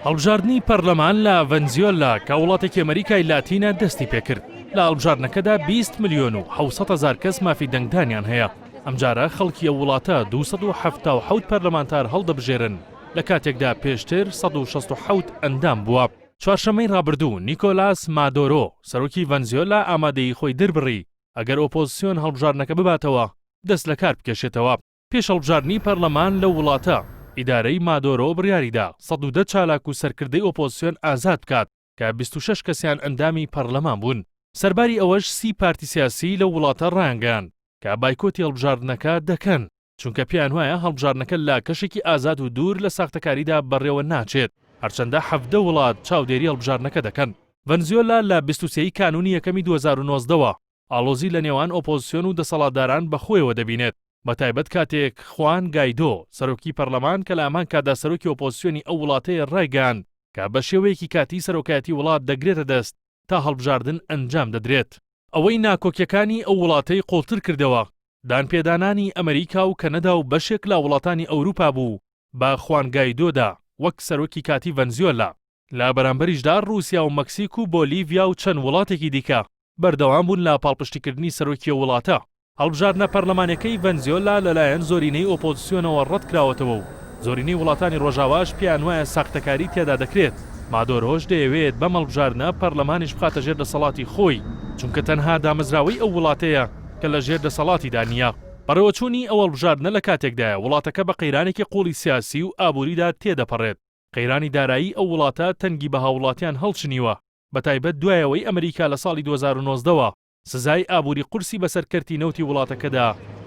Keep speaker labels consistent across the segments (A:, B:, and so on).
A: هەڵبژاردننی پەرلەمان لە ڤەنزوێلا کە وڵاتێکی ئەمریکای لاتینە دەستی پێکرد. لە هەڵبژاردنەکەدا 20 ملیۆن و 700,000 کەس مافی دەنگدانیان هەیە. ئەمجارە خەڵکی ئەو وڵاتە 277 پەرلەمانتار هەڵدەبژێرن لە کاتێکدا پێشتر 167 ئەندام بووە. چوارشەمەی ڕابردوو نیکۆلاس مادۆرۆ سەرۆکی ڤەنزوێلا ئامادەی خۆی دربڕی ئەگەر ئۆپۆزیسیۆن هەڵبژاردنەکە بباتەوە دەست لە کار بکێشێتەوە. پێش هەڵبژاردننی پەرلەمان لەو وڵاتە ئیدارەی مادۆرۆ بڕیاریدا 110 چالاک و سەرکردەی ئۆپۆزیسیۆن ئازاد بکات کە 26 کەسیان ئەندامی پەرلەمان بوون. سەرباری ئەوەش 30 پارتی سیاسی لە وڵاتە ڕایانگەیاند کە بایکۆتی هەڵبژاردنەکە دەکەن چونکە پێیان وایە هەڵبژاردنەکە لە کەشێکی ئازاد و دوور لە ساختەکاریدا بەڕێوە ناچێت، هەرچەندە 17 وڵات چاودێری هەڵبژاردنەکە دەکەن. ڤەنزوێلا لە 23 کانونی یەکەمی 2019ەوە ئاڵۆزی لە نێوان ئۆپۆزیسیۆن و دەسەڵاتداران بەخۆیەوە دەبینێت، بەتایبەت کاتێک خوان گایدۆ سەرۆکی پەرلەمان کە لە ئامان کادا سەرۆکی ئۆپۆزیسیۆنی ئەو وڵاتەیە ڕایگەیاند کە بە شێوەیەکی کاتی سەرۆکایەتی وڵات دەگرێتە دەست تا هەڵبژاردن ئەنجام دەدرێت. ئەوەی ناکۆکیەکانی ئەو وڵاتەی قوڵتر کردەوە دانپێدانانی ئەمریکا و کەنەدا و بەشێک لە وڵاتانی ئەوروپا بوو بە خوان گایدۆدا وەک سەرۆکی کاتی ڤەنزوێلا. لە بەرامبەریشدا رووسیا و مەکسیک و بۆلیڤیا و چەند وڵاتێکی دیکە بەردەوام بوون لە پاڵپشتیکردنی سەرۆکی وڵاتە. هەڵبژاردنە پەرلەمانەکەی ڤەنزوێلا لەلایەن زۆرینەی ئۆپۆزیسیۆنەوە ڕەت کراوەتەوە و زۆرینەی وڵاتانی ڕۆژاواش پێیان وایە ساختەکاری تێدا دەکرێت. مادۆرۆش دەیەوێت بەم هەڵبژاردنە پەرلەمانیش بخاتە ژێر دەسەڵاتی خۆی چونکە تەنها دامەزراوەی ئەو وڵاتەیە کە لە ژێر دەسەڵاتیدا نییە. بەڕێوەچوونی ئەو هەڵبژاردنە لە کاتێکدایە وڵاتەکە بە قەیرانێکی قوڵی سیاسی و ئابووریدا تێدەپەڕێت. قەیرانی دارایی ئەو وڵاتە تەنگی بە هاوڵاتیان هەڵچنیوە، بەتایبەت دوایەوەی ئەمریکا لە ساڵی 2019ەوە سزای ئابووری قورسی بەسەر کەرتی نەوتی وڵاتەکەدا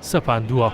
A: سەپاندووە.